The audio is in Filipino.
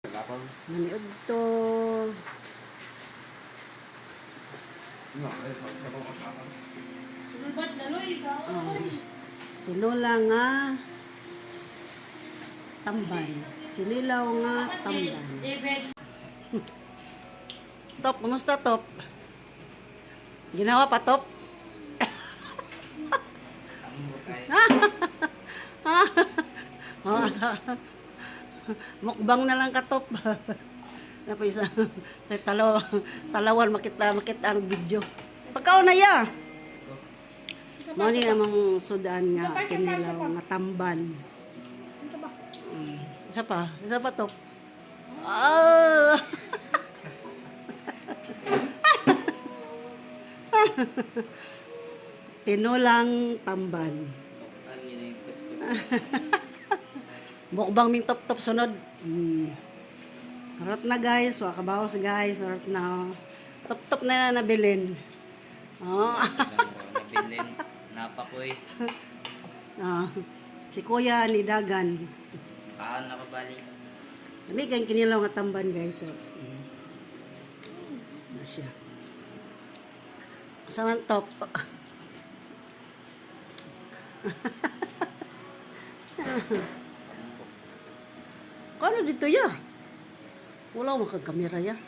Maniod to. Tinula nga tamban. Kinilaw nga tamban. Top, kumusta Top? Ginawa pa Top? Mukbang na lang ka Top. Napo isa talawan makita ang video. Pagkaon na ya. Mo ni among sudan nga kinilaw nga tamban. Isa pa Top. Ah. Tinulang tamban. Mukbang ming top sunod. Harot na guys, wakabawas guys, harot na. Top na nabilin. Oh. Nabilin, napakoy. Si Kuya ni Dagan. Kaan nakabalik. Kami kayong kinilaw nga tamban guys. Na siya. Saman Top. Kano dito ya? Wala mo kag kamera ya.